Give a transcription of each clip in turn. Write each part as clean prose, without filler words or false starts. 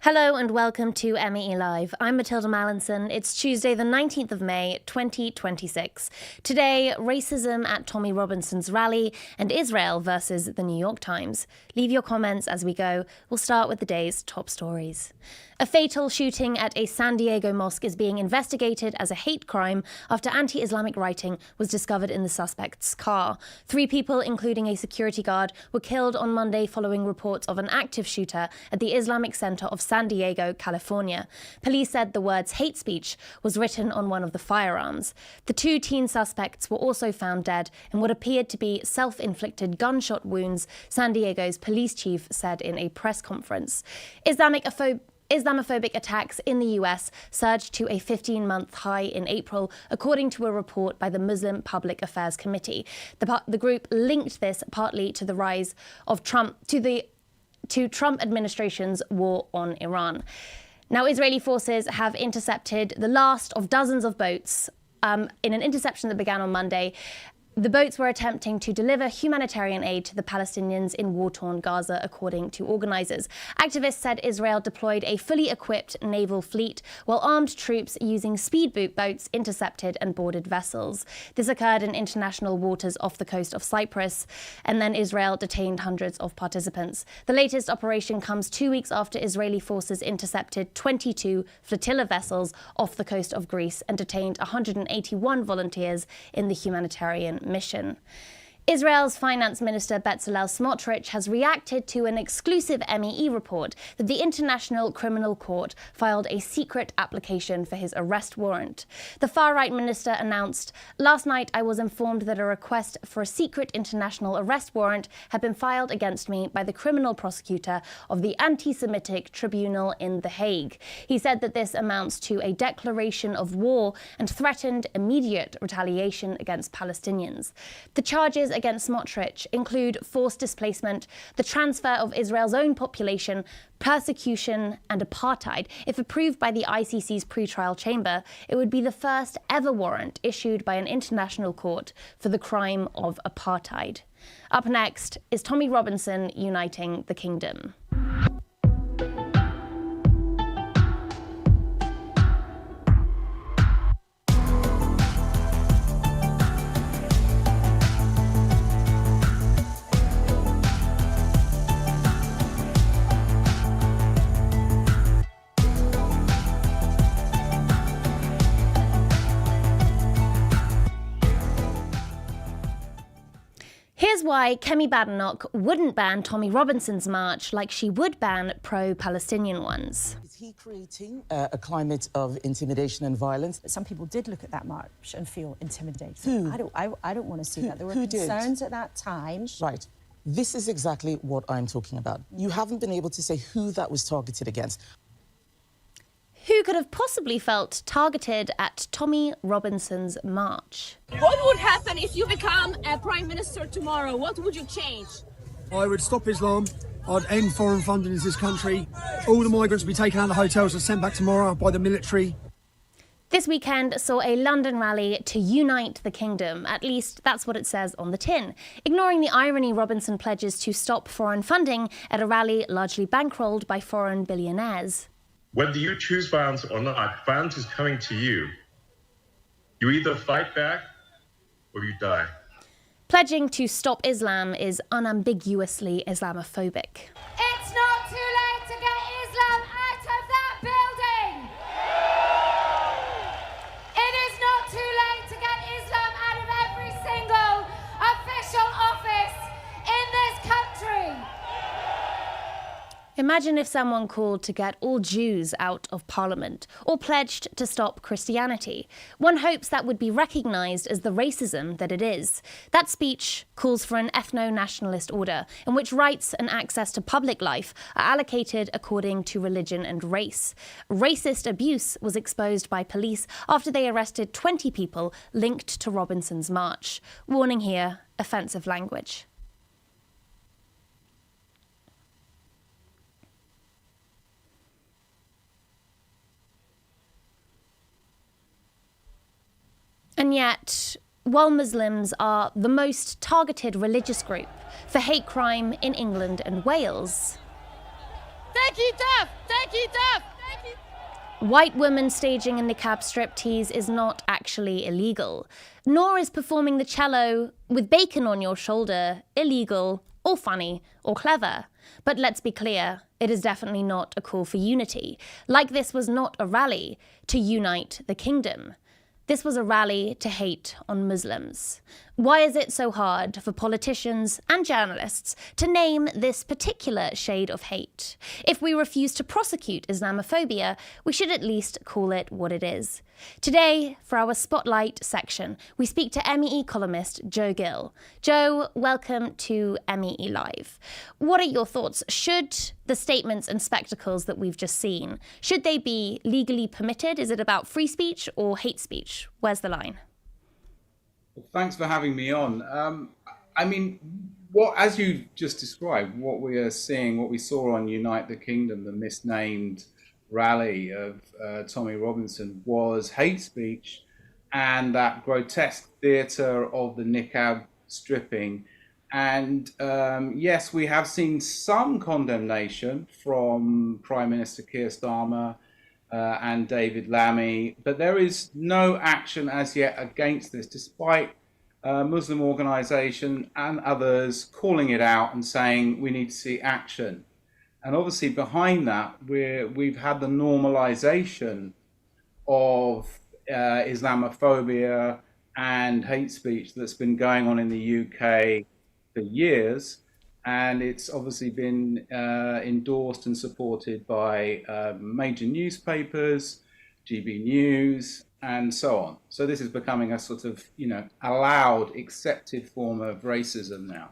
Hello and welcome to MEE Live. I'm Matilda Mallinson. It's Tuesday the 19th of May, 2026. Today, racism at Tommy Robinson's rally and Israel versus the New York Times. Leave your comments as we go. We'll start with the day's top stories. A fatal shooting at a San Diego mosque is being investigated as a hate crime after anti-Islamic writing was discovered in the suspect's car. 3 people, including a security guard, were killed on Monday following reports of an active shooter at the Islamic Center of San Diego, California. Police said the words hate speech was written on one of the firearms. The 2 teen suspects were also found dead in what appeared to be self-inflicted gunshot wounds, San Diego's police chief said in a press conference. Islamophobic attacks in the US surged to a 15-month high in April, according to a report by the Muslim Public Affairs Committee. The group linked this partly to the rise of Trump administration's war on Iran. Now, Israeli forces have intercepted the last of dozens of boats in an interception that began on Monday. The boats were attempting to deliver humanitarian aid to the Palestinians in war-torn Gaza, according to organisers. Activists said Israel deployed a fully equipped naval fleet, while armed troops using speedboat boats intercepted and boarded vessels. This occurred in international waters off the coast of Cyprus, and then Israel detained hundreds of participants. The latest operation comes 2 weeks after Israeli forces intercepted 22 flotilla vessels off the coast of Greece and detained 181 volunteers in the humanitarian mission. Israel's Finance Minister Bezalel Smotrich has reacted to an exclusive MEE report that the International Criminal Court filed a secret application for his arrest warrant. The far-right minister announced, "Last night I was informed that a request for a secret international arrest warrant had been filed against me by the criminal prosecutor of the Anti-Semitic Tribunal in The Hague." He said that this amounts to a declaration of war and threatened immediate retaliation against Palestinians. The charges against Smotrich include forced displacement, the transfer of Israel's own population, persecution and apartheid. If approved by the ICC's pretrial chamber, it would be the first ever warrant issued by an international court for the crime of apartheid. Up next, is Tommy Robinson uniting the kingdom? Here's why Kemi Badenoch wouldn't ban Tommy Robinson's march like she would ban pro-Palestinian ones. Is he creating a climate of intimidation and violence? Some people did look at that march and feel intimidated. Who? I don't want to see that. There were concerns at that time. Right. This is exactly what I'm talking about. You haven't been able to say who that was targeted against. Who could have possibly felt targeted at Tommy Robinson's march? What would happen if you become a Prime Minister tomorrow? What would you change? I would stop Islam. I'd end foreign funding in this country. All the migrants would be taken out of the hotels and sent back tomorrow by the military. This weekend saw a London rally to unite the kingdom. At least that's what it says on the tin. Ignoring the irony, Robinson pledges to stop foreign funding at a rally largely bankrolled by foreign billionaires. Whether you choose violence or not, violence is coming to you. You either fight back or you die. Pledging to stop Islam is unambiguously Islamophobic. It's not too late to get Islam out of that building! It is not too late to get Islam out of every single official office in this country! Imagine if someone called to get all Jews out of Parliament, or pledged to stop Christianity. One hopes that would be recognised as the racism that it is. That speech calls for an ethno-nationalist order, in which rights and access to public life are allocated according to religion and race. Racist abuse was exposed by police after they arrested 20 people linked to Robinson's march. Warning here, offensive language. And yet, while Muslims are the most targeted religious group for hate crime in England and Wales, The Take it off! Take it off! White women staging a niqab striptease is not actually illegal, nor is performing the cello with bacon on your shoulder illegal or funny or clever. But let's be clear, it is definitely not a call for unity. Like this was not a rally to unite the kingdom. This was a rally to hate on Muslims. Why is it so hard for politicians and journalists to name this particular shade of hate? If we refuse to prosecute Islamophobia, we should at least call it what it is. Today, for our Spotlight section, we speak to MEE columnist Joe Gill. Joe, welcome to MEE Live. What are your thoughts? Should the statements and spectacles that we've just seen, should they be legally permitted? Is it about free speech or hate speech? Where's the line? Well, thanks for having me on. As you just described, what we are seeing, what we saw on Unite the Kingdom, the misnamed rally of Tommy Robinson, was hate speech, and that grotesque theatre of the niqab stripping. And yes, we have seen some condemnation from Prime Minister Keir Starmer and David Lammy, but there is no action as yet against this, despite Muslim organisation and others calling it out and saying we need to see action. And obviously behind that, we've had the normalisation of Islamophobia and hate speech that's been going on in the UK for years. And it's obviously been endorsed and supported by major newspapers, GB News, and so on. So this is becoming a sort of, allowed, accepted form of racism now.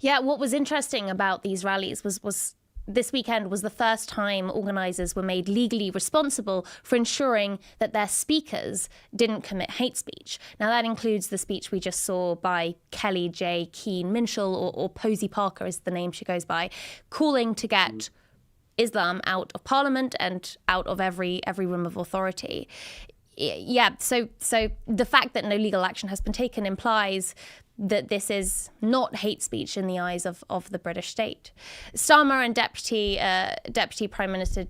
Yeah, what was interesting about these rallies was this weekend was the first time organisers were made legally responsible for ensuring that their speakers didn't commit hate speech. Now, that includes the speech we just saw by Kelly J. Keane Minshall, or Posy Parker is the name she goes by, calling to get Islam out of Parliament and out of every room of authority. Yeah, so the fact that no legal action has been taken implies that this is not hate speech in the eyes of the British state. Starmer and Deputy Prime Minister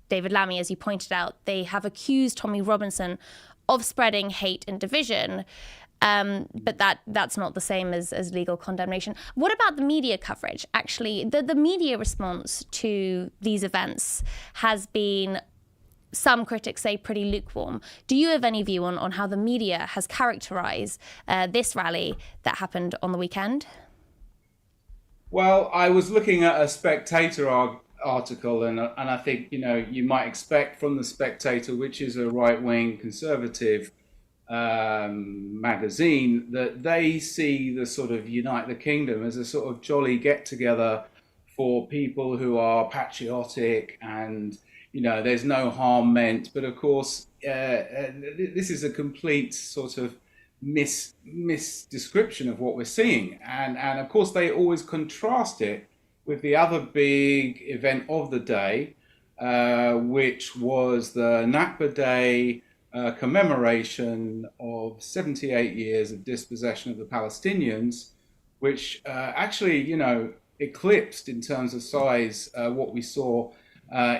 David Lammy, as you pointed out, they have accused Tommy Robinson of spreading hate and division, but that's not the same as legal condemnation. What about the media coverage? Actually, the media response to these events has been, some critics say, pretty lukewarm. Do you have any view on how the media has characterised this rally that happened on the weekend? Well, I was looking at a Spectator article, and I think, you might expect from the Spectator, which is a right-wing conservative magazine, that they see the sort of Unite the Kingdom as a sort of jolly get-together for people who are patriotic and there's no harm meant. But of course, this is a complete sort of misdescription of what we're seeing. And of course, they always contrast it with the other big event of the day, which was the Nakba Day commemoration of 78 years of dispossession of the Palestinians, which actually, eclipsed in terms of size what we saw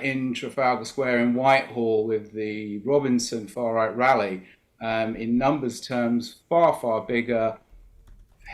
in Trafalgar Square in Whitehall with the Robinson far-right rally. In numbers terms, far bigger,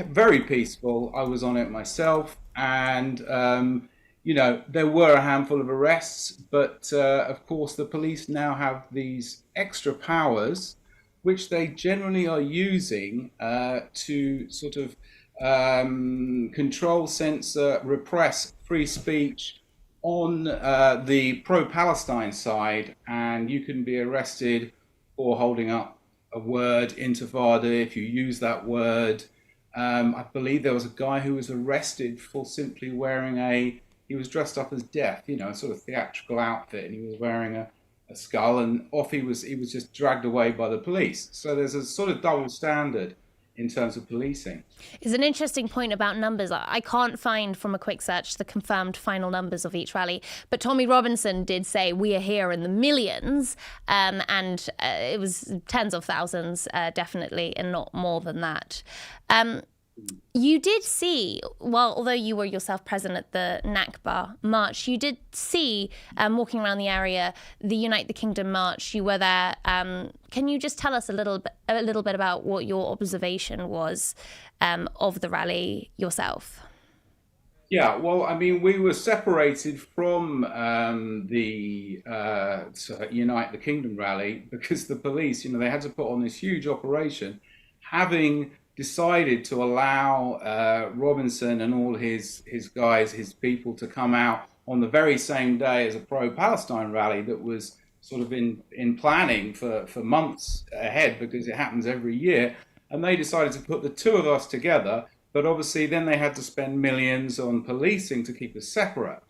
very peaceful. I was on it myself, and there were a handful of arrests, but of course the police now have these extra powers, which they generally are using to sort of control, censor, repress free speech on the pro-Palestine side, and you can be arrested for holding up a word, intifada, if you use that word. I believe there was a guy who was arrested for simply wearing he was dressed up as death, a sort of theatrical outfit, and he was wearing a skull, and off he was just dragged away by the police. So there's a sort of double standard in terms of policing. It's an interesting point about numbers. I can't find from a quick search the confirmed final numbers of each rally, but Tommy Robinson did say we are here in the millions, and it was tens of thousands, definitely, and not more than that. You did see, well, although you were yourself present at the Nakba march, you did see, walking around the area, the Unite the Kingdom march. You were there. Can you just tell us a little bit about what your observation was of the rally yourself? Yeah, well, I mean, we were separated from the Unite the Kingdom rally because the police, they had to put on this huge operation, having decided to allow Robinson and all his guys, his people, to come out on the very same day as a pro-Palestine rally that was sort of in planning for months ahead, because it happens every year. And they decided to put the two of us together, but obviously then they had to spend millions on policing to keep us separate.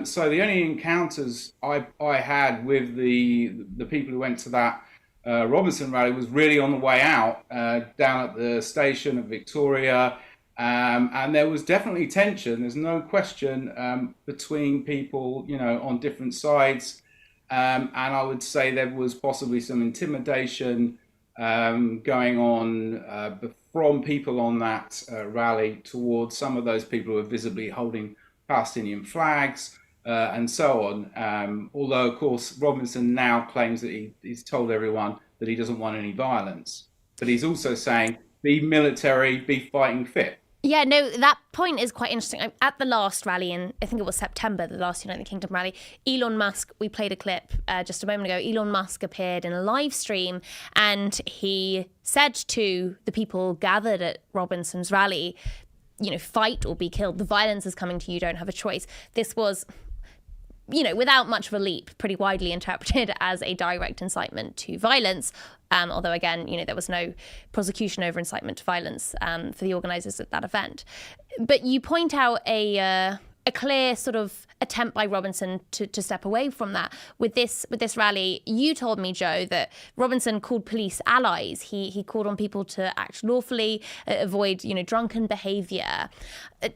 So the only encounters I had with the people who went to that Robinson rally was really on the way out, down at the station at Victoria, and there was definitely tension. There's no question between people, on different sides, and I would say there was possibly some intimidation going on from people on that rally towards some of those people who are visibly holding Palestinian flags. And so on. Although, of course, Robinson now claims that he's told everyone that he doesn't want any violence. But he's also saying, be military, be fighting fit. Yeah, no, that point is quite interesting. At the last rally in, I think it was September, the last United Kingdom rally, Elon Musk, we played a clip just a moment ago, Elon Musk appeared in a live stream and he said to the people gathered at Robinson's rally, fight or be killed. The violence is coming to you, don't have a choice. This was, without much of a leap, pretty widely interpreted as a direct incitement to violence. Although, again, there was no prosecution over incitement to violence for the organisers at that event. But you point out a clear sort of attempt by Robinson to step away from that. With this rally, you told me, Joe, that Robinson called police allies. He called on people to act lawfully, avoid drunken behaviour.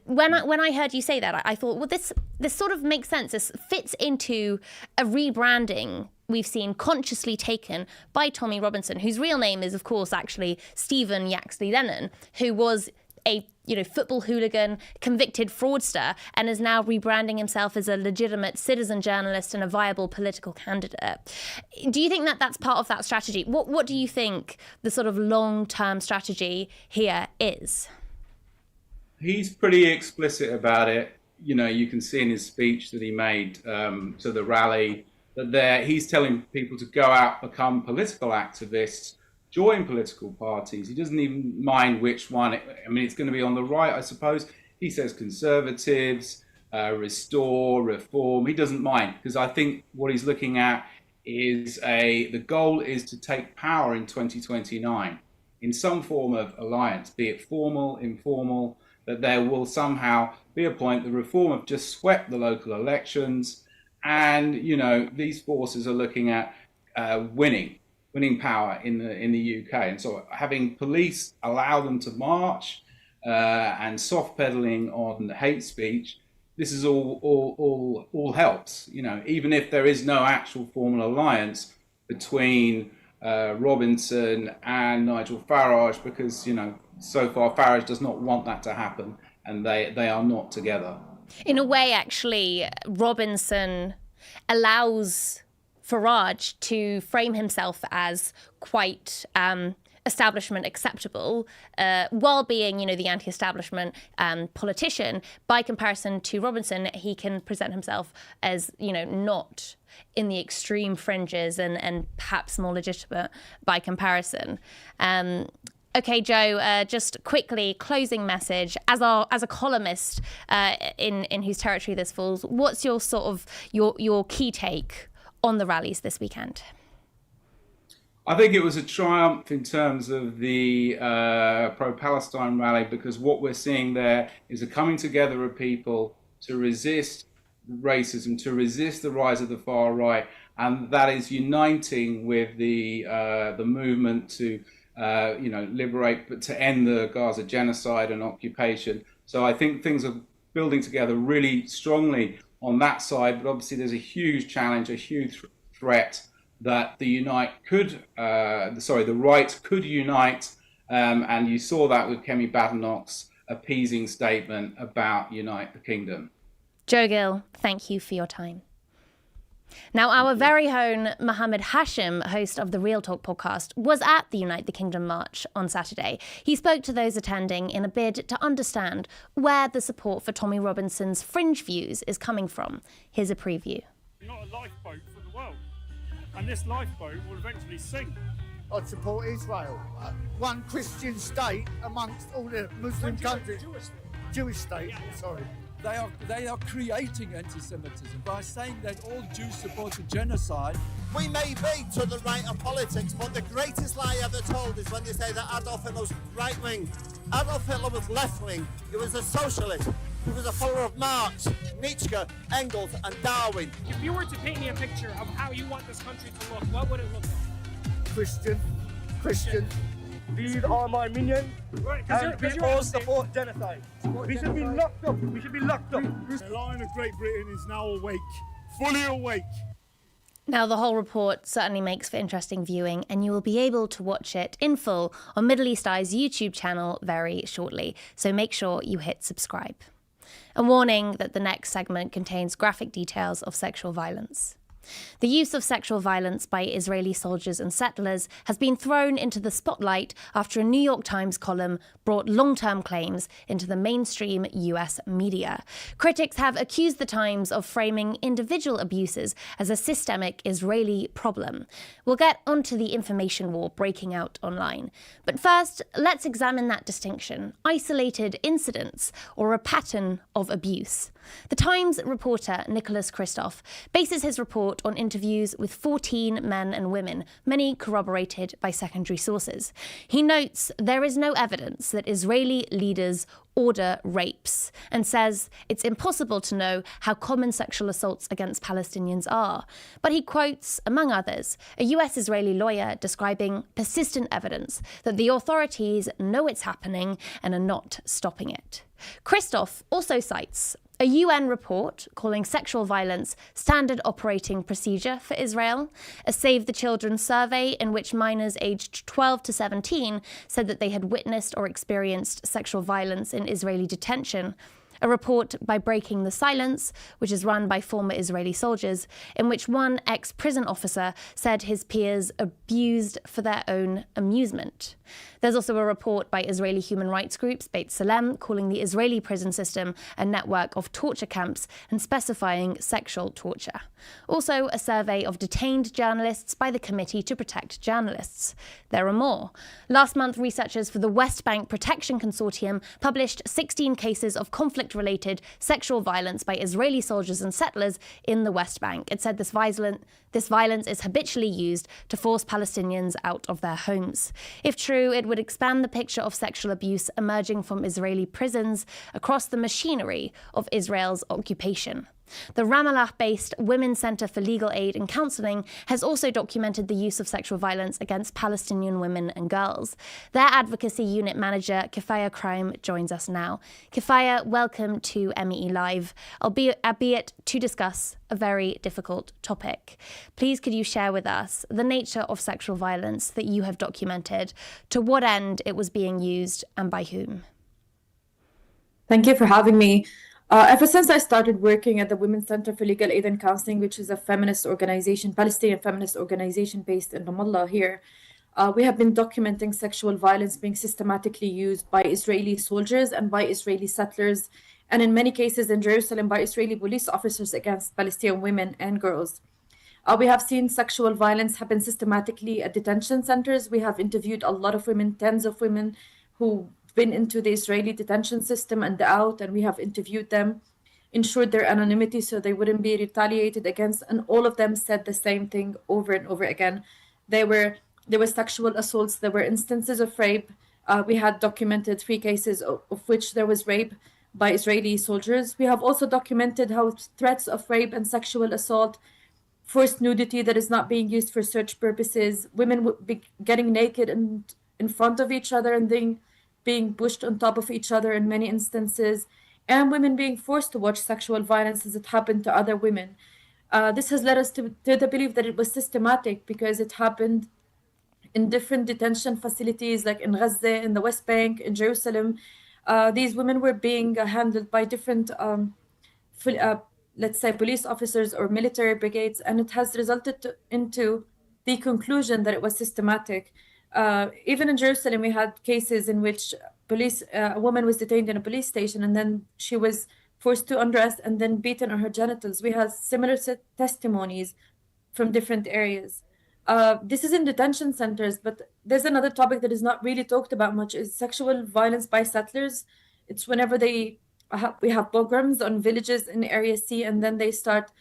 When I heard you say that, I thought, well, this sort of makes sense. This fits into a rebranding we've seen consciously taken by Tommy Robinson, whose real name is, of course, actually Stephen Yaxley Lennon, who was a football hooligan, convicted fraudster, and is now rebranding himself as a legitimate citizen journalist and a viable political candidate. Do you think that that's part of that strategy? What do you think the sort of long-term strategy here is? He's pretty explicit about it. You can see in his speech that he made to the rally that he's telling people to go out, become political activists, join political parties. He doesn't even mind which one. It's going to be on the right, I suppose. He says conservatives, restore, reform. He doesn't mind, because I think what he's looking at is the goal is to take power in 2029 in some form of alliance, be it formal, informal, that there will somehow be a point. The reform have just swept the local elections, and these forces are looking at winning power in the UK, and so having police allow them to march and soft pedaling on hate speech, this is all helps. Even if there is no actual formal alliance between Robinson and Nigel Farage, because so far Farage does not want that to happen, and they are not together. In a way, actually, Robinson allows Farage to frame himself as quite establishment acceptable, while being, the anti-establishment politician. By comparison to Robinson, he can present himself as, not in the extreme fringes and perhaps more legitimate by comparison. Okay, Joe, just quickly, closing message. As a columnist in whose territory this falls, what's your sort of your key take on the rallies this weekend? I think it was a triumph in terms of the pro-Palestine rally, because what we're seeing there is a coming together of people to resist racism, to resist the rise of the far right, and that is uniting with the movement to liberate, but to end the Gaza genocide and occupation. So I think things are building together really strongly on that side, but obviously there's a huge challenge, a huge threat that the right could unite And you saw that with Kemi Badenoch's appeasing statement about Unite the Kingdom. Joe Gill, thank you for your time. Now, our very own Mohammed Hashim, host of the Real Talk podcast, was at the Unite the Kingdom march on Saturday. He spoke to those attending in a bid to understand where the support for Tommy Robinson's fringe views is coming from. Here's a preview. You're not a lifeboat for the world, and this lifeboat will eventually sink. I'd support Israel, one Christian state amongst all the Muslim countries. Jewish state, sorry. They are creating anti-Semitism by saying that all Jews support a genocide. We may be to the right of politics, but the greatest lie ever told is when they say that Adolf Hitler was right-wing. Adolf Hitler was left-wing. He was a socialist. He was a follower of Marx, Nietzsche, Engels, and Darwin. If you were to paint me a picture of how you want this country to look, what would it look like? Christian. These are my minions. Right, And we all support genocide. We should be locked up. The Lion of Great Britain is now awake, fully awake. Now, the whole report certainly makes for interesting viewing, and you will be able to watch it in full on Middle East Eye's YouTube channel very shortly, so make sure you hit subscribe. A warning that the next segment contains graphic details of sexual violence. The use of sexual violence by Israeli soldiers and settlers has been thrown into the spotlight after a New York Times column brought long-term claims into the mainstream US media. Critics have accused the Times of framing individual abuses as a systemic Israeli problem. We'll get onto the information war breaking out online. But first, let's examine that distinction: isolated incidents or a pattern of abuse. The Times reporter Nicholas Kristoff bases his report on interviews with 14 men and women, many corroborated by secondary sources. He notes there is no evidence that Israeli leaders order rapes and says it's impossible to know how common sexual assaults against Palestinians are. But he quotes, among others, a US-Israeli lawyer describing persistent evidence that the authorities know it's happening and are not stopping it. Kristoff also cites a UN report calling sexual violence standard operating procedure for Israel, a Save the Children survey in which minors aged 12 to 17 said that they had witnessed or experienced sexual violence in Israeli detention, a report by Breaking the Silence, which is run by former Israeli soldiers, in which one ex-prison officer said his peers abused for their own amusement. There's also a report by Israeli human rights groups, Beit Salem, calling the Israeli prison system a network of torture camps and specifying sexual torture. Also, a survey of detained journalists by the Committee to Protect Journalists. There are more. Last month, researchers for the West Bank Protection Consortium published 16 cases of conflict-related sexual violence by Israeli soldiers and settlers in the West Bank. It said this violence is habitually used to force Palestinians out of their homes. If true, it would expand the picture of sexual abuse emerging from Israeli prisons across the machinery of Israel's occupation. The Ramallah-based Women's Center for Legal Aid and Counseling has also documented the use of sexual violence against Palestinian women and girls. Their advocacy unit manager, Kifaya Khraim, joins us now. Kifaya, welcome to MEE Live, albeit to discuss a very difficult topic. Please, could you share with us the nature of sexual violence that you have documented, to what end it was being used, and by whom? Thank you for having me. Ever since I started working at the Women's Center for Legal Aid and Counseling, which is a feminist organization, Palestinian feminist organization based in Ramallah here, we have been documenting sexual violence being systematically used by Israeli soldiers and by Israeli settlers, and in many cases in Jerusalem by Israeli police officers against Palestinian women and girls. We have seen sexual violence happen systematically at detention centers. We have interviewed a lot of women, tens of women who been into the Israeli detention system and out, and we have interviewed them, ensured their anonymity so they wouldn't be retaliated against, and all of them said the same thing over and over again. There were sexual assaults, there were instances of rape. We had documented 3 cases of which there was rape by Israeli soldiers. We have also documented how threats of rape and sexual assault, forced nudity that is not being used for search purposes, women would be getting naked and in front of each other and then being pushed on top of each other in many instances, and women being forced to watch sexual violence as it happened to other women. This has led us to the belief that it was systematic because it happened in different detention facilities, like in Gaza, in the West Bank, in Jerusalem. These women were being handled by different, let's say, police officers or military brigades, and it has resulted into the conclusion that it was systematic. Even in Jerusalem, we had cases in which a woman was detained in a police station, and then she was forced to undress and then beaten on her genitals. We have similar testimonies from different areas. This is in detention centers, but there's another topic that is not really talked about much, is sexual violence by settlers. It's whenever we have pogroms on villages in Area C, and then they start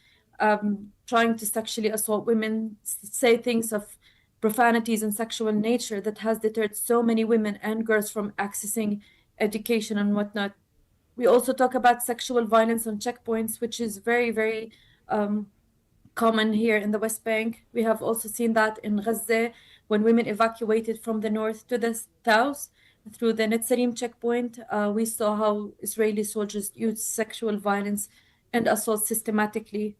trying to sexually assault women, say things of profanities and sexual nature that has deterred so many women and girls from accessing education and whatnot. We also talk about sexual violence on checkpoints, which is very, very common here in the West Bank. We have also seen that in Gaza, when women evacuated from the north to the south through the Netzarim checkpoint. We saw how Israeli soldiers used sexual violence and assault systematically.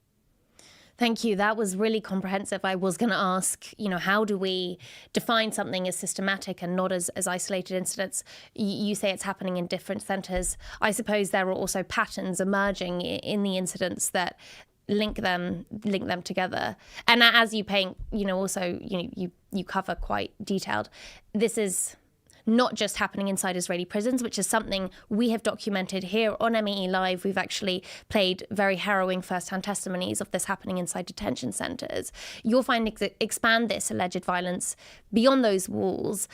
Thank you. That was really comprehensive. I was going to ask, how do we define something as systematic and not as isolated incidents? You say it's happening in different centres. I suppose there are also patterns emerging in the incidents that link them together. And as you paint, also, you cover quite detailed. This is not just happening inside Israeli prisons, which is something we have documented here on MEE Live. We've actually played very harrowing first-hand testimonies of this happening inside detention centres. Your findings expand this alleged violence beyond those walls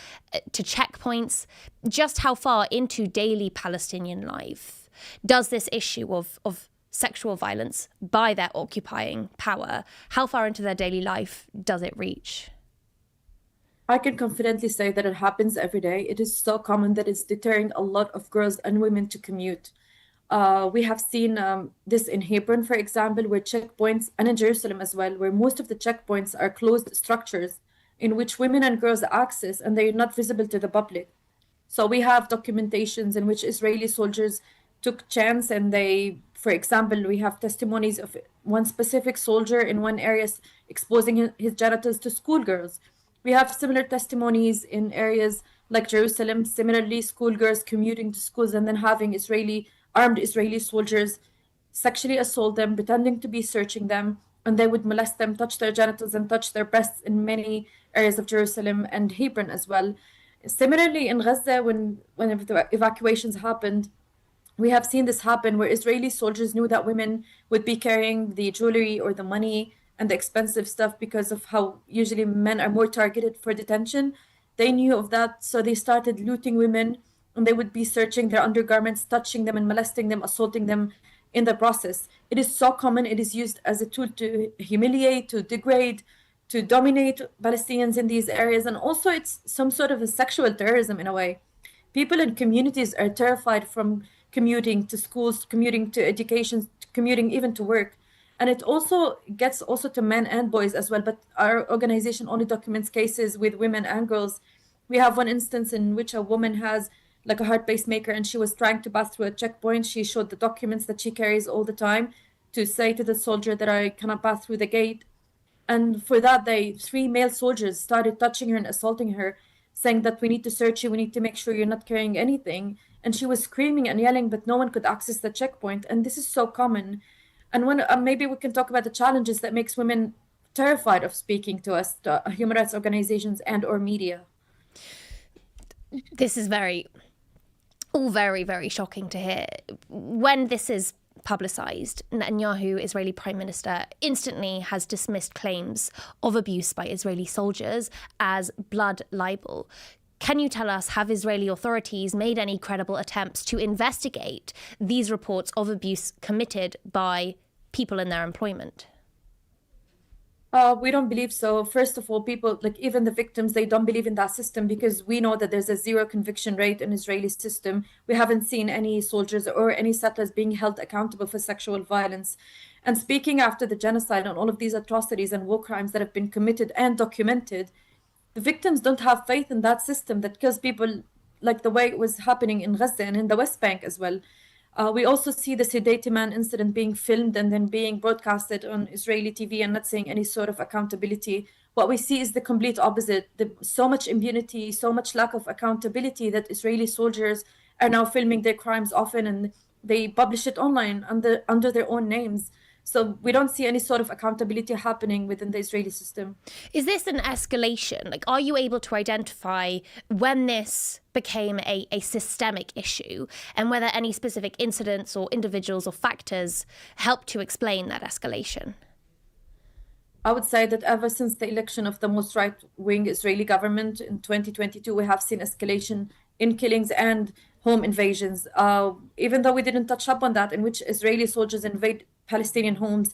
to checkpoints. Just how far into daily Palestinian life does this issue of sexual violence by their occupying power, how far into their daily life does it reach? I can confidently say that it happens every day. It is so common that it's deterring a lot of girls and women to commute. We have seen this in Hebron, for example, where checkpoints, and in Jerusalem as well, where most of the checkpoints are closed structures in which women and girls access, and they're not visible to the public. So we have documentations in which Israeli soldiers took chance, and for example, we have testimonies of one specific soldier in one area exposing his genitals to schoolgirls. We have similar testimonies in areas like Jerusalem, similarly schoolgirls commuting to schools and then having armed Israeli soldiers sexually assault them, pretending to be searching them, and they would molest them, touch their genitals and touch their breasts in many areas of Jerusalem and Hebron as well. Similarly, in Gaza, whenever the evacuations happened, we have seen this happen where Israeli soldiers knew that women would be carrying the jewelry or the money and the expensive stuff because of how usually men are more targeted for detention. They knew of that, so they started looting women, and they would be searching their undergarments, touching them and molesting them, assaulting them in the process. It is so common. It is used as a tool to humiliate, to degrade, to dominate Palestinians in these areas. And also it's some sort of a sexual terrorism in a way. People in communities are terrified from commuting to schools, commuting to education, commuting even to work. And it also gets to men and boys as well. But our organization only documents cases with women and girls. We have one instance in which a woman has like a heart pacemaker, and she was trying to pass through a checkpoint. She showed the documents that she carries all the time to say to the soldier that I cannot pass through the gate. And for that, 3 male soldiers started touching her and assaulting her, saying that we need to search you, we need to make sure you're not carrying anything. And she was screaming and yelling, but no one could access the checkpoint. And this is so common. And when maybe we can talk about the challenges that makes women terrified of speaking to us, to human rights organizations and or media. This is all very, very shocking to hear. When this is publicised, Netanyahu, Israeli Prime Minister, instantly has dismissed claims of abuse by Israeli soldiers as blood libel. Can you tell us, have Israeli authorities made any credible attempts to investigate these reports of abuse committed by people in their employment? We don't believe so. First of all, people, like even the victims, they don't believe in that system because we know that there's a 0 conviction rate in Israeli system. We haven't seen any soldiers or any settlers being held accountable for sexual violence. And speaking after the genocide and all of these atrocities and war crimes that have been committed and documented, the victims don't have faith in that system that kills people like the way it was happening in Gaza and in the West Bank as well. We also see the Sedati Man incident being filmed and then being broadcasted on Israeli TV and not seeing any sort of accountability what we see is the complete opposite. So much impunity, so much lack of accountability that Israeli soldiers are now filming their crimes often, and they publish it online under their own names. So we don't see any sort of accountability happening within the Israeli system. Is this an escalation? Like, are you able to identify when this became a systemic issue, and whether any specific incidents or individuals or factors help to explain that escalation? I would say that ever since the election of the most right-wing Israeli government in 2022, we have seen escalation in killings and home invasions. Even though we didn't touch up on that, in which Israeli soldiers invade Palestinian homes,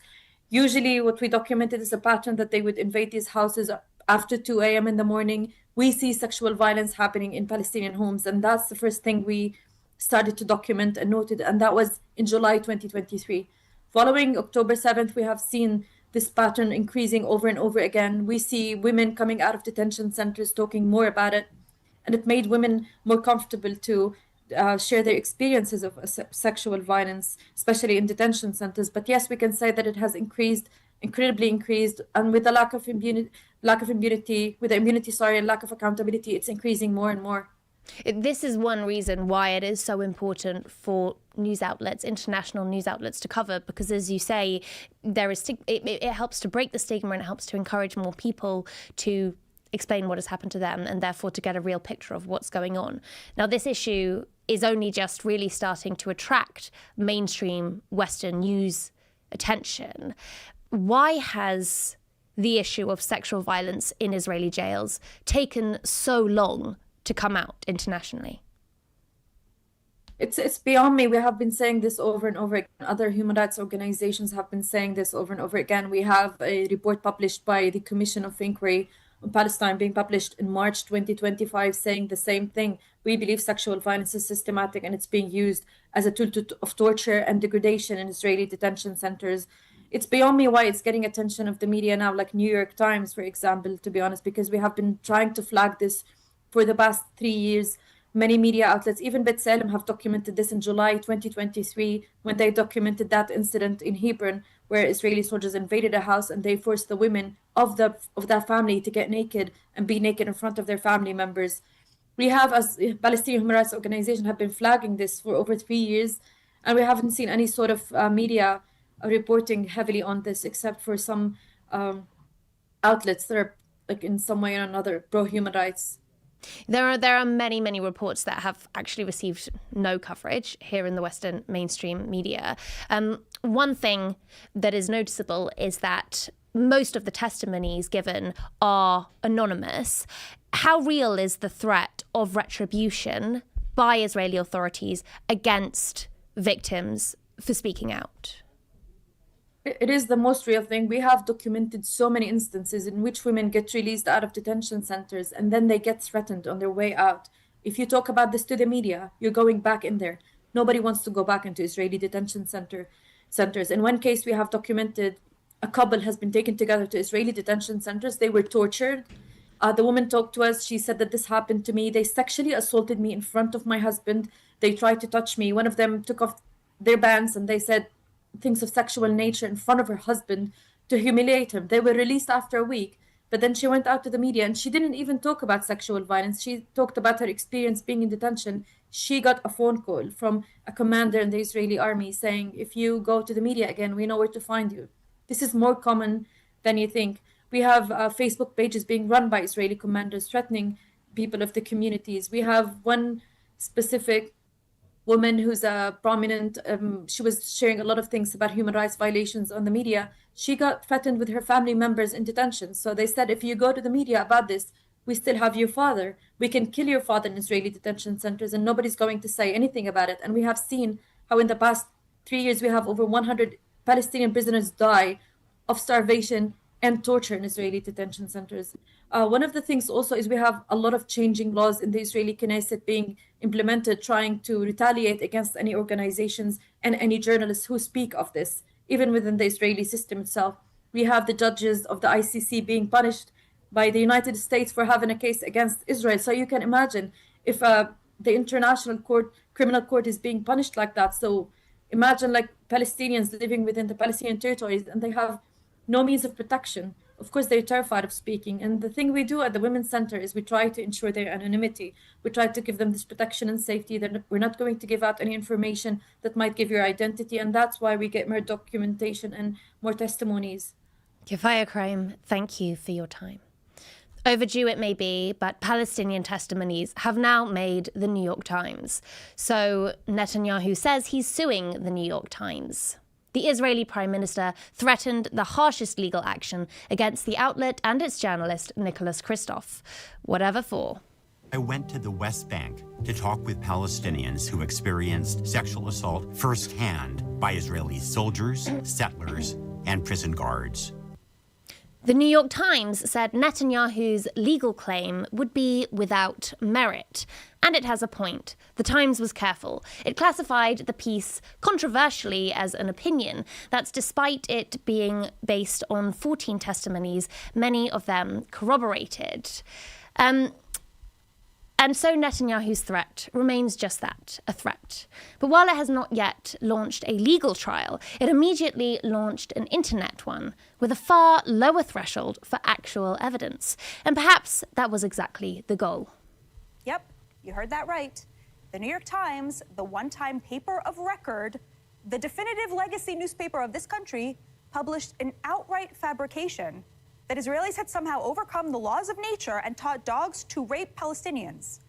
usually what we documented is a pattern that they would invade these houses after 2 a.m. in the morning. We see sexual violence happening in Palestinian homes, and that's the first thing we started to document and noted, and that was in July 2023. Following October 7th, we have seen this pattern increasing over and over again. We see women coming out of detention centers talking more about it, and it made women more comfortable to share their experiences of sexual violence, especially in detention centers. But yes, we can say that it has incredibly increased, and with the lack of immunity, and lack of accountability, it's increasing more and more. This is one reason why it is so important for news outlets, international news outlets, to cover, because, as you say, it helps to break the stigma, and it helps to encourage more people to explain what has happened to them, and therefore to get a real picture of what's going on. Now, this issue is only just really starting to attract mainstream Western news attention. Why has the issue of sexual violence in Israeli jails taken so long to come out internationally? It's beyond me. We have been saying this over and over again. Other human rights organizations have been saying this over and over again. We have a report published by the Commission of Inquiry on Palestine being published in March 2025 saying the same thing. We believe sexual violence is systematic, and it's being used as a tool of torture and degradation in Israeli detention centers. It's beyond me why it's getting attention of the media now, like New York Times, for example, to be honest, because we have been trying to flag this for the past 3 years. Many media outlets, even B'Tselem, have documented this in July 2023 when they documented that incident in Hebron where Israeli soldiers invaded a house and they forced the women of that family to get naked and be naked in front of their family members. We have, as Palestinian human rights organization, have been flagging this for over 3 years, and we haven't seen any sort of media reporting heavily on this, except for some outlets that are, like, in some way or another pro-human rights. There are many, many reports that have actually received no coverage here in the Western mainstream media. One thing that is noticeable is that most of the testimonies given are anonymous. How real is the threat of retribution by Israeli authorities against victims for speaking out? It is the most real thing. We have documented so many instances in which women get released out of detention centers and then they get threatened on their way out. If you talk about this to the media, you're going back in there. Nobody wants to go back into Israeli detention centers. In one case, we have documented a couple has been taken together to Israeli detention centers. They were tortured. The woman talked to us. She said that this happened to me. They sexually assaulted me in front of my husband. They tried to touch me. One of them took off their bands and they said things of sexual nature in front of her husband to humiliate him. They were released after a week, but then she went out to the media and she didn't even talk about sexual violence. She talked about her experience being in detention. She got a phone call from a commander in the Israeli army saying, if you go to the media again, we know where to find you. This is more common than you think. We have Facebook pages being run by Israeli commanders threatening people of the communities. We have one specific woman who's a prominent, she was sharing a lot of things about human rights violations on the media. She got threatened with her family members in detention. So they said, if you go to the media about this, we still have your father. We can kill your father in Israeli detention centers and nobody's going to say anything about it. And we have seen how in the past 3 years, we have over 100 Palestinian prisoners die of starvation and torture in Israeli detention centers. One of the things also is we have a lot of changing laws in the Israeli Knesset being implemented, trying to retaliate against any organizations and any journalists who speak of this, even within the Israeli system itself. We have the judges of the ICC being punished by the United States for having a case against Israel. So you can imagine if the International Criminal Court is being punished like that. So imagine like Palestinians living within the Palestinian territories and they have no means of protection. Of course, they're terrified of speaking. And the thing we do at the Women's Center is we try to ensure their anonymity. We try to give them this protection and safety. We're not going to give out any information that might give your identity. And that's why we get more documentation and more testimonies. Kifaya Khraim, thank you for your time. Overdue it may be, but Palestinian testimonies have now made the New York Times. So Netanyahu says he's suing the New York Times. The Israeli Prime Minister threatened the harshest legal action against the outlet and its journalist, Nicholas Kristoff. Whatever for. I went to the West Bank to talk with Palestinians who experienced sexual assault firsthand by Israeli soldiers, settlers, and prison guards. The New York Times said Netanyahu's legal claim would be without merit. And it has a point. The Times was careful. It classified the piece controversially as an opinion. That's despite it being based on 14 testimonies, many of them corroborated. And so Netanyahu's threat remains just that, a threat. But while it has not yet launched a legal trial, it immediately launched an internet one with a far lower threshold for actual evidence. And perhaps that was exactly the goal. Yep, you heard that right. The New York Times, the one-time paper of record, the definitive legacy newspaper of this country, published an outright fabrication that Israelis had somehow overcome the laws of nature and taught dogs to rape Palestinians.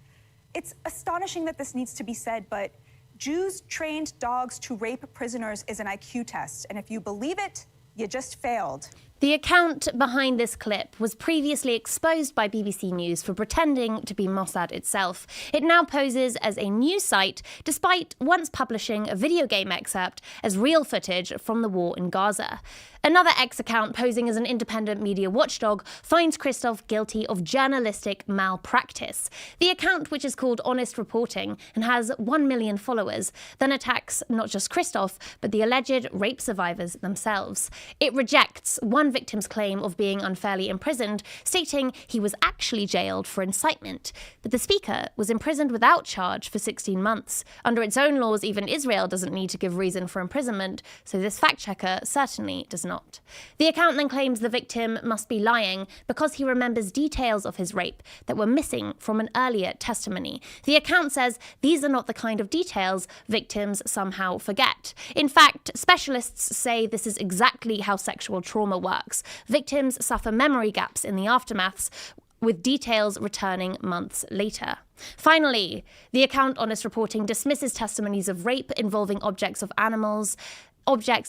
It's astonishing that this needs to be said, but Jews trained dogs to rape prisoners is an IQ test, and if you believe it, you just failed. The account behind this clip was previously exposed by BBC News for pretending to be Mossad itself. It now poses as a news site, despite once publishing a video game excerpt as real footage from the war in Gaza. Another X-account posing as an independent media watchdog finds Kristoff guilty of journalistic malpractice. The account, which is called Honest Reporting and has 1 million followers, then attacks not just Kristoff, but the alleged rape survivors themselves. It rejects one victim's claim of being unfairly imprisoned, stating he was actually jailed for incitement. But the speaker was imprisoned without charge for 16 months. Under its own laws, even Israel doesn't need to give reason for imprisonment, so this fact-checker certainly does not. The account then claims the victim must be lying because he remembers details of his rape that were missing from an earlier testimony. The account says these are not the kind of details victims somehow forget. In fact, specialists say this is exactly how sexual trauma works. Victims suffer memory gaps in the aftermaths, with details returning months later. Finally, the account Honest Reporting dismisses testimonies of rape involving objects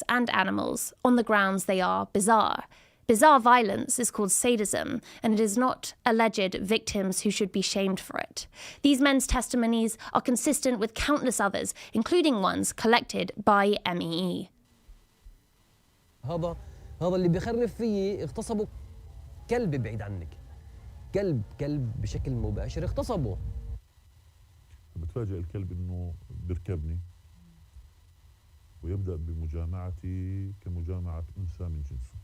and animals on the grounds they are bizarre. Bizarre violence is called sadism, and it is not alleged victims who should be shamed for it. These men's testimonies are consistent with countless others, including ones collected by MEE. هذا اللي بيخرف فيي اغتصبوا كلب بعيد عنك كلب بشكل مباشر اغتصبوا. بتفاجئ الكلب انه بيركبني ويبدأ بمجامعتي كمجامعة أنثى من جنسه.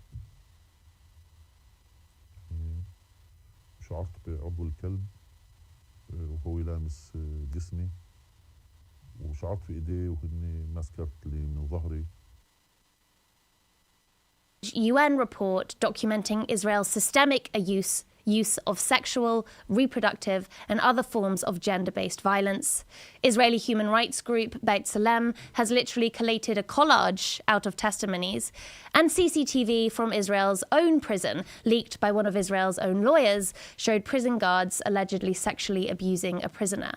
شعرت بعضو الكلب وهو يلامس جسمي وشعرت في ايديه وهن ماسكت لي من ظهري. UN report documenting Israel's systemic use of sexual, reproductive and other forms of gender-based violence. Israeli human rights group B'Tselem has literally collated a collage out of testimonies, and CCTV from Israel's own prison, leaked by one of Israel's own lawyers, showed prison guards allegedly sexually abusing a prisoner.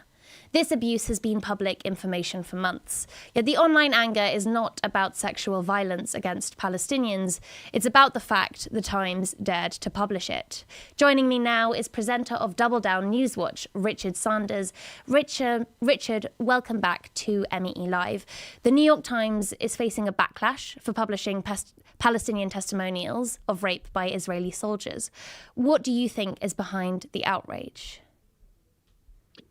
This abuse has been public information for months. Yet the online anger is not about sexual violence against Palestinians. It's about the fact the Times dared to publish it. Joining me now is presenter of Double Down Newswatch, Richard Sanders. Richard, welcome back to MEE Live. The New York Times is facing a backlash for publishing Palestinian testimonials of rape by Israeli soldiers. What do you think is behind the outrage?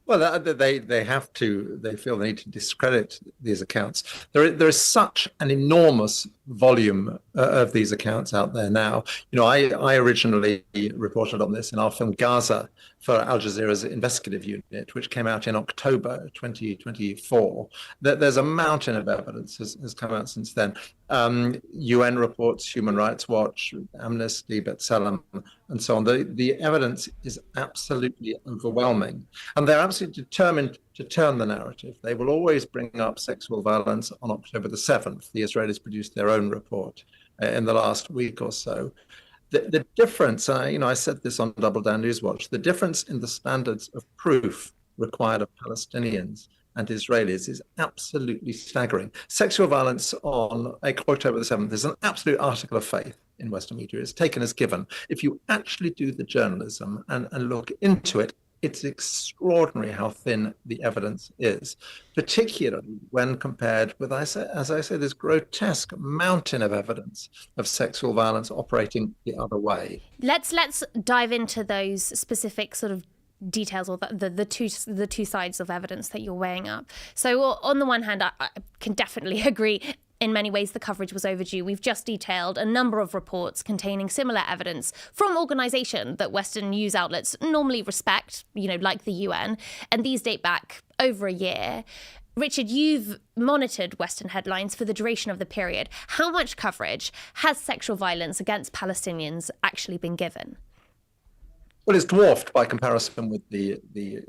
Well, they have to. They feel they need to discredit these accounts. There is such an enormous volume of these accounts out there now. You know, I originally reported on this in our film Gaza for Al Jazeera's investigative unit, which came out in October 2024. There's a mountain of evidence has come out since then. UN reports, Human Rights Watch, Amnesty, B'Tselem, and so on. The evidence is absolutely overwhelming, and they're absolutely determined to turn the narrative. They will always bring up sexual violence. On October the 7th, the Israelis produced their own report in the last week or so. The difference, I said this on Double Down News Watch, the difference in the standards of proof required of Palestinians and Israelis is absolutely staggering. Sexual violence on October the 7th is an absolute article of faith in Western media. It's taken as given. If you actually do the journalism and look into it, it's extraordinary how thin the evidence is, particularly when compared with, as I say, this grotesque mountain of evidence of sexual violence operating the other way. Let's dive into those specific sort of details, or the two sides of evidence that you're weighing up. So on the one hand, I can definitely agree. In many ways, the coverage was overdue. We've just detailed a number of reports containing similar evidence from organisations that Western news outlets normally respect, like the UN, and these date back over a year. Richard, you've monitored Western headlines for the duration of the period. How much coverage has sexual violence against Palestinians actually been given? Well, it's dwarfed by comparison with the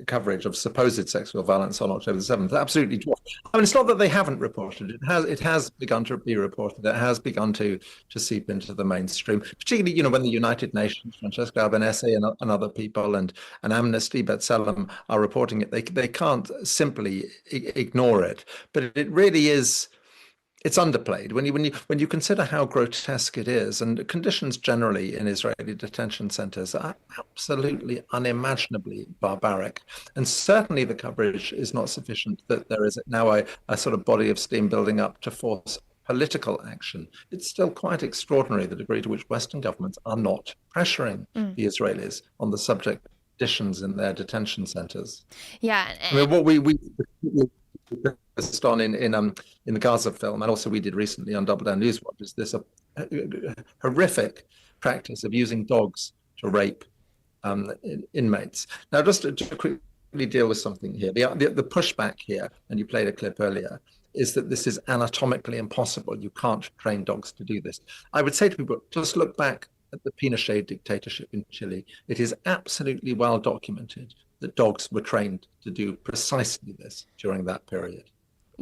coverage of supposed sexual violence on October the 7th. Absolutely dwarfed. I mean, it's not that they haven't reported it. It has begun to be reported. It has begun to seep into the mainstream, particularly, when the United Nations, Francesca Albanese and other people and Amnesty, B'Tselem are reporting it. They can't simply ignore it. But it really is. It's underplayed when you consider how grotesque it is, and conditions generally in Israeli detention centers are absolutely unimaginably barbaric. And certainly the coverage is not sufficient that there is now a sort of body of steam building up to force political action. It's still quite extraordinary the degree to which Western governments are not pressuring the Israelis on the subject of conditions in their detention centers. Yeah. I mean, what we focused on in the Gaza film, and also we did recently on Double Down News Watch, is this horrific practice of using dogs to rape inmates. Now, just to quickly deal with something here, the pushback here, and you played a clip earlier, is that this is anatomically impossible. You can't train dogs to do this. I would say to people, just look back at the Pinochet dictatorship in Chile. It is absolutely well documented that dogs were trained to do precisely this during that period.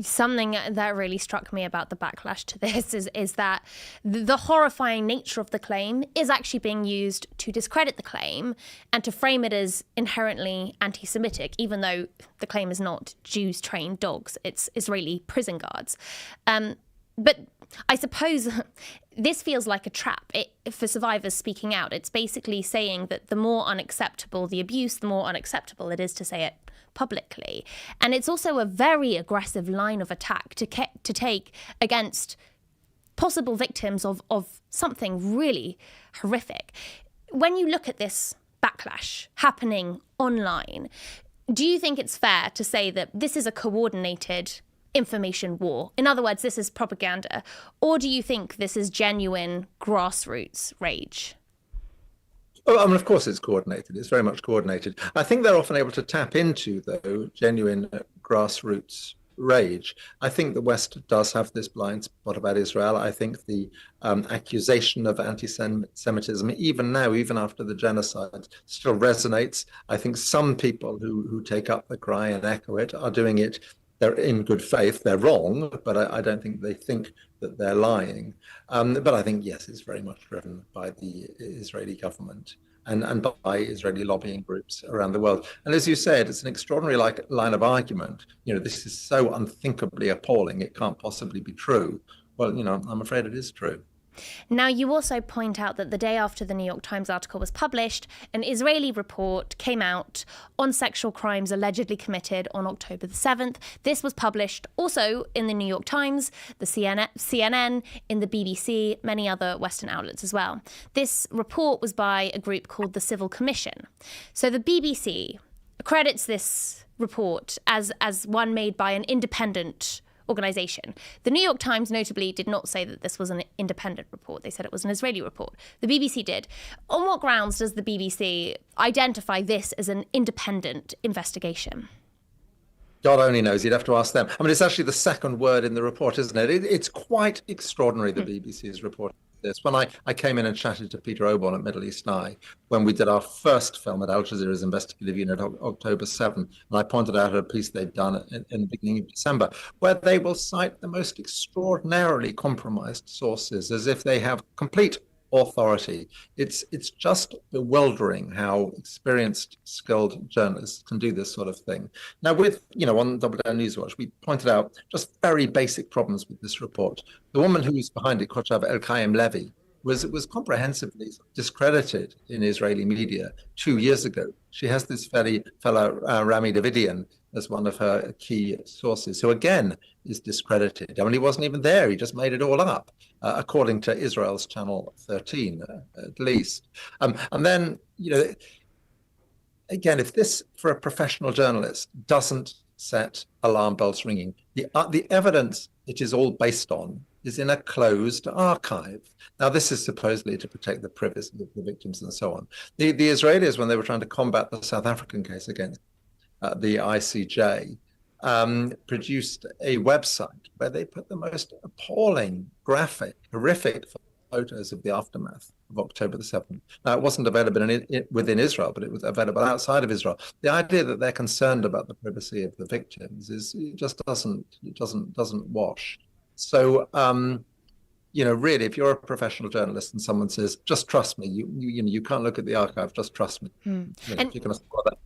Something that really struck me about the backlash to this is that the horrifying nature of the claim is actually being used to discredit the claim and to frame it as inherently anti-Semitic, even though the claim is not Jews trained dogs, it's Israeli prison guards. But I suppose this feels like a trap for survivors speaking out. It's basically saying that the more unacceptable the abuse, the more unacceptable it is to say it publicly. And it's also a very aggressive line of attack to take against possible victims of something really horrific. When you look at this backlash happening online, do you think it's fair to say that this is a coordinated information war? In other words, this is propaganda. Or do you think this is genuine grassroots rage? Oh, I mean, of course it's coordinated. It's very much coordinated. I think they're often able to tap into, though, genuine grassroots rage. I think the West does have this blind spot about Israel. I think the accusation of anti-Semitism, even now, even after the genocide, still resonates. I think some people who take up the cry and echo it are doing it. They're in good faith. They're wrong, but I don't think they think that they're lying. But I think, yes, it's very much driven by the Israeli government and by Israeli lobbying groups around the world. And as you said, it's an extraordinary line of argument. This is so unthinkably appalling, it can't possibly be true. Well, I'm afraid it is true. Now, you also point out that the day after the New York Times article was published, an Israeli report came out on sexual crimes allegedly committed on October the 7th. This was published also in the New York Times, the CNN, in the BBC, many other Western outlets as well. This report was by a group called the Civil Commission. So the BBC credits this report as one made by an independent organization. The New York Times notably did not say that this was an independent report. They said it was an Israeli report. The BBC did. On what grounds does the BBC identify this as an independent investigation? God only knows. You'd have to ask them. I mean, it's actually the second word in the report, isn't it? It's quite extraordinary, the BBC's report. This. When I came in and chatted to Peter Oborn at Middle East Eye, when we did our first film at Al Jazeera's investigative unit, October 7, and I pointed out a piece they'd done in the beginning of December, where they will cite the most extraordinarily compromised sources as if they have complete authority. It's just bewildering how experienced, skilled journalists can do this sort of thing. Now, on Double Down Newswatch, we pointed out just very basic problems with this report. The woman who was behind it, Kochav El-Kayem Levy, was comprehensively discredited in Israeli media 2 years ago. She has this fellow Rami Davidian as one of her key sources, who again is discredited. I mean, he wasn't even there. He just made it all up, according to Israel's Channel 13, at least. And then, again, if this, for a professional journalist, doesn't set alarm bells ringing, the evidence it is all based on is in a closed archive. Now, this is supposedly to protect the privacy of the victims and so on. The Israelis, when they were trying to combat the South African case against the ICJ, produced a website where they put the most appalling, graphic, horrific photos of the aftermath of October the 7th. Now, it wasn't available within Israel, but it was available outside of Israel. The idea that they're concerned about the privacy of the victims it just doesn't wash. So, really, if you're a professional journalist and someone says, "Just trust me," you can't look at the archive. Just trust me. And you're going to score that.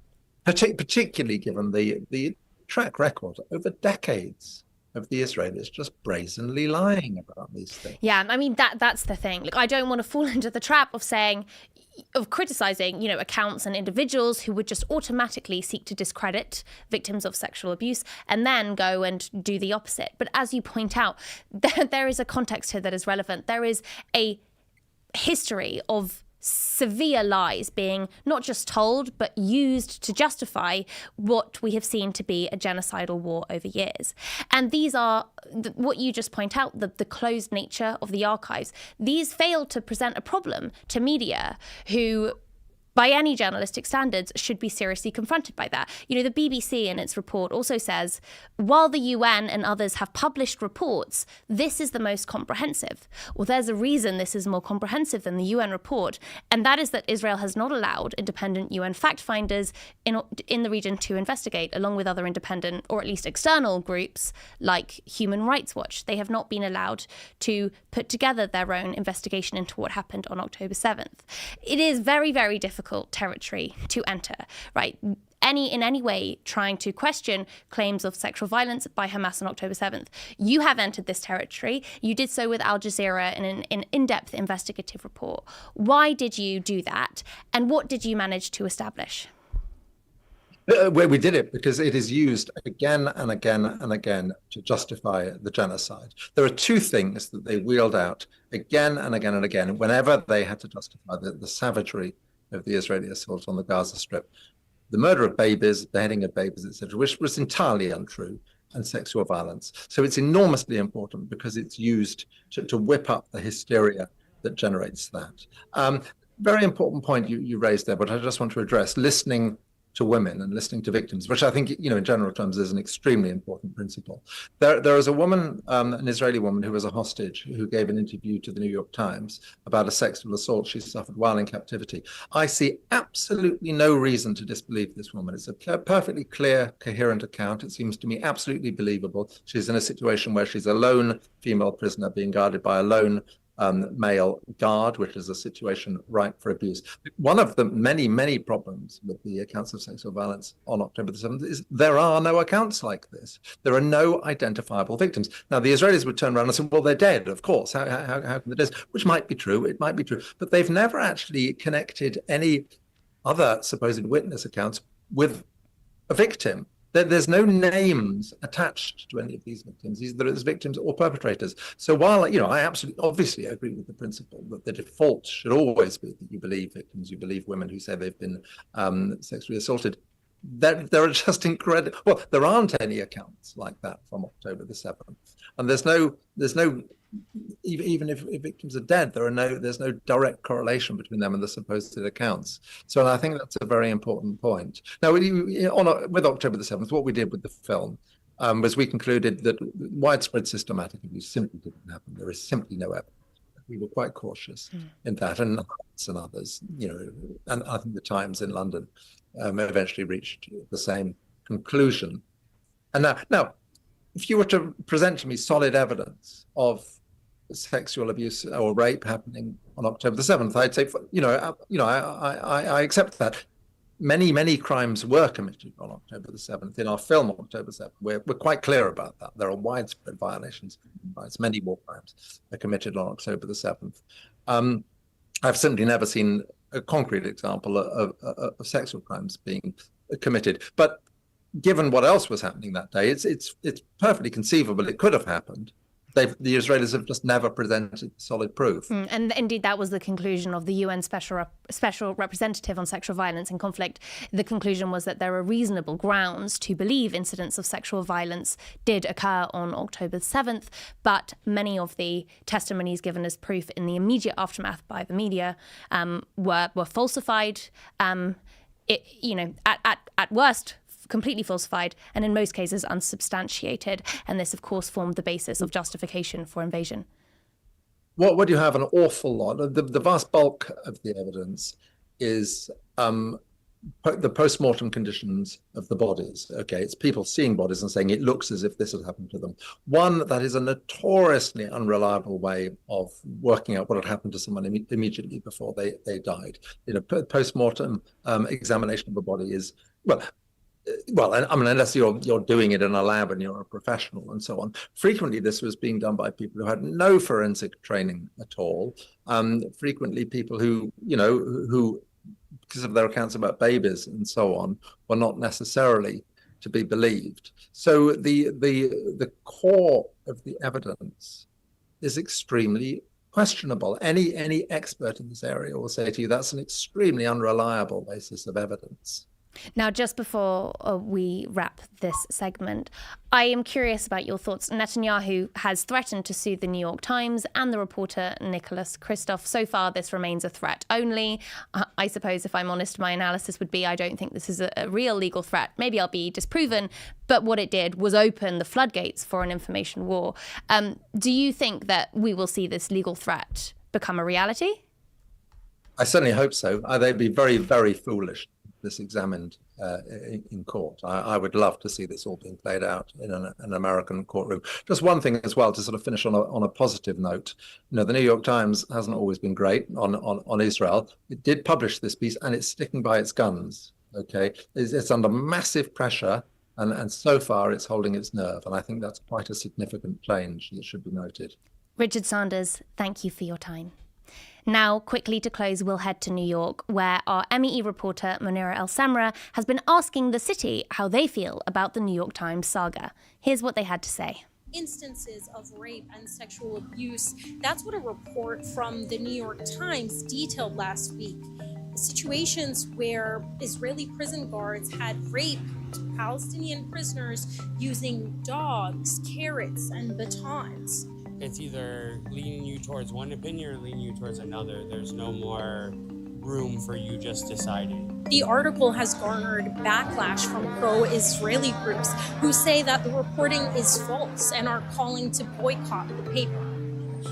Particularly given the track record over decades of the Israelis just brazenly lying about these things. Yeah, I mean, that's the thing. Like, I don't want to fall into the trap of criticizing, accounts and individuals who would just automatically seek to discredit victims of sexual abuse and then go and do the opposite. But as you point out, there is a context here that is relevant. There is a history of severe lies being not just told, but used to justify what we have seen to be a genocidal war over years. And these are, what you just point out, the closed nature of the archives. These fail to present a problem to media who, by any journalistic standards, should be seriously confronted by that. The BBC in its report also says, while the UN and others have published reports, this is the most comprehensive. Well, there's a reason this is more comprehensive than the UN report, and that is that Israel has not allowed independent UN fact-finders in the region to investigate, along with other independent, or at least external groups like Human Rights Watch. They have not been allowed to put together their own investigation into what happened on October 7th. It is very, very difficult territory to enter, right? In any way trying to question claims of sexual violence by Hamas on October 7th. You have entered this territory. You did so with Al Jazeera in an in-depth investigative report. Why did you do that? And what did you manage to establish? We did it because it is used again and again and again to justify the genocide. There are two things that they wheeled out again and again and again whenever they had to justify the savagery of the Israeli assault on the Gaza Strip. The murder of babies, beheading of babies, etc., which was entirely untrue, and sexual violence. So it's enormously important because it's used to whip up the hysteria that generates that. Very important point you raised there, but I just want to address listening to women and listening to victims, which I think, in general terms, is an extremely important principle. There is a woman, an Israeli woman who was a hostage, who gave an interview to the New York Times about a sexual assault she suffered while in captivity. I see absolutely no reason to disbelieve this woman. It's a perfectly clear, coherent account. It seems to me absolutely believable. She's in a situation where she's a lone female prisoner being guarded by a lone male guard, which is a situation ripe for abuse. One of the many, many problems with the accounts of sexual violence on October the 7th is there are no accounts like this. There are no identifiable victims. Now, the Israelis would turn around and say, well, they're dead, of course. How can they dead? Which might be true. It might be true. But they've never actually connected any other supposed witness accounts with a victim. There's no names attached to any of these victims, either as victims or perpetrators. So while, I obviously agree with the principle that the default should always be that you believe victims, you believe women who say they've been sexually assaulted. there are just incredible. Well, there aren't any accounts like that from October the 7th, and there's no even if victims are dead, there's no direct correlation between them and the supposed accounts. So I think that's a very important point. Now, with October the 7th, what we did with the film was we concluded that widespread systematic abuse simply didn't happen. There is simply no evidence. We were quite cautious in that, and others, and I think the Times in London eventually reached the same conclusion. And now, if you were to present to me solid evidence of sexual abuse or rape happening on October the 7th, I'd say, I accept that. Many crimes were committed on October the 7th. In our film, October 7th, we're quite clear about that. There are widespread violations of human rights. Many war crimes are committed on October the 7th. I've simply never seen a concrete example of sexual crimes being committed. But given what else was happening that day, it's perfectly conceivable it could have happened. The Israelis have just never presented solid proof. And indeed, that was the conclusion of the UN Special Representative on Sexual Violence in Conflict. The conclusion was that there are reasonable grounds to believe incidents of sexual violence did occur on October 7th, but many of the testimonies given as proof in the immediate aftermath by the media were falsified. At worst, completely falsified, and in most cases unsubstantiated. And this, of course, formed the basis of justification for invasion. What you have an awful lot, the vast bulk of the evidence is the post-mortem conditions of the bodies. Okay, it's people seeing bodies and saying it looks as if this had happened to them. One, that is a notoriously unreliable way of working out what had happened to someone immediately before they died. Post-mortem examination of a body is, well, I mean, unless you're doing it in a lab and you're a professional and so on. Frequently, this was being done by people who had no forensic training at all. Frequently, people who because of their accounts about babies and so on, were not necessarily to be believed. So the core of the evidence is extremely questionable. Any expert in this area will say to you that's an extremely unreliable basis of evidence. Now, just before we wrap this segment, I am curious about your thoughts. Netanyahu has threatened to sue the New York Times and the reporter Nicholas Kristoff. So far, this remains a threat only. I suppose, if I'm honest, my analysis would be I don't think this is a real legal threat. Maybe I'll be disproven, but what it did was open the floodgates for an information war. Do you think that we will see this legal threat become a reality? I certainly hope so. They'd be very, very foolish this examined in court. I would love to see this all being played out in an American courtroom. Just one thing as well to sort of finish on a positive note. The New York Times hasn't always been great on Israel. It did publish this piece and it's sticking by its guns. Okay, it's under massive pressure and so far it's holding its nerve. And I think that's quite a significant change that should be noted. Richard Sanders, thank you for your time. Now, quickly to close, we'll head to New York, where our MEE reporter Munira El-Samra has been asking the city how they feel about the New York Times saga. Here's what they had to say. Instances of rape and sexual abuse. That's what a report from the New York Times detailed last week. Situations where Israeli prison guards had raped Palestinian prisoners using dogs, carrots, and batons. It's either leaning you towards one opinion or leaning you towards another. There's no more room for you just deciding. The article has garnered backlash from pro-Israeli groups who say that the reporting is false and are calling to boycott the paper.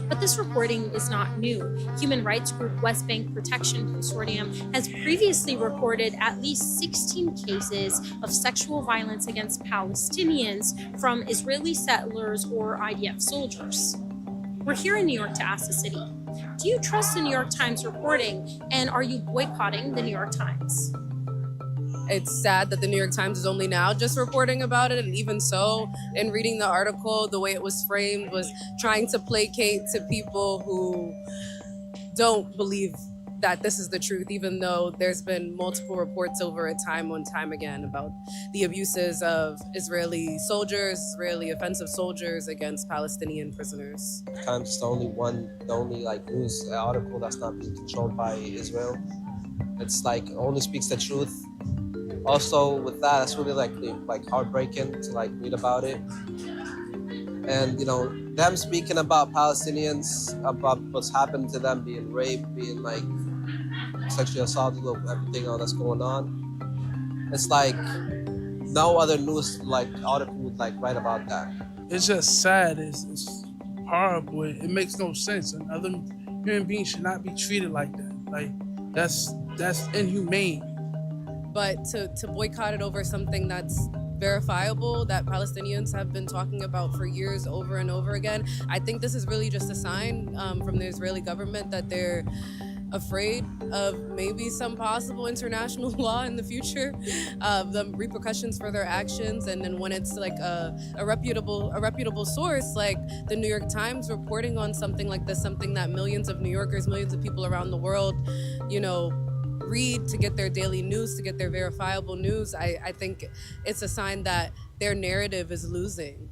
But this reporting is not new. Human rights group West Bank Protection Consortium has previously reported at least 16 cases of sexual violence against Palestinians from Israeli settlers or IDF soldiers. We're here in New York to ask the city, do you trust the New York Times reporting, and are you boycotting the New York Times? It's sad that the New York Times is only now just reporting about it, and even so, in reading the article, the way it was framed was trying to placate to people who don't believe that this is the truth, even though there's been multiple reports over it time and time again about the abuses of Israeli soldiers, Israeli offensive soldiers against Palestinian prisoners. Times is the only news article that's not being controlled by Israel. It's only speaks the truth Also, with that, it's really like heartbreaking to like read about it. And them speaking about Palestinians, about what's happened to them, being raped, being like sexually assaulted, everything that's going on. It's like no other news like article would like write about that. It's just sad. It's horrible. It makes no sense. And other human beings should not be treated like that. Like that's inhumane. But to boycott it over something that's verifiable, that Palestinians have been talking about for years over and over again, I think this is really just a sign from the Israeli government that they're afraid of maybe some possible international law in the future, the repercussions for their actions. And then when it's like a reputable source like the New York Times reporting on something like this, something that millions of New Yorkers, millions of people around the world, read to get their daily news, to get their verifiable news, I think it's a sign that their narrative is losing.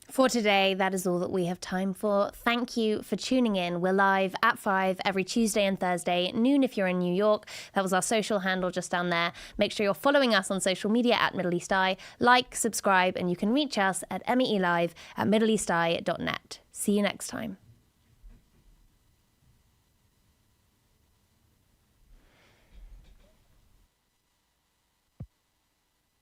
For today, that is all that we have time for. Thank you for tuning in. We're live at 5 every Tuesday and Thursday, noon if you're in New York. That was our social handle just down there. Make sure you're following us on social media at Middle East Eye. Like, subscribe, and you can reach us at MEE Live at middleeasteye.net. See you next time.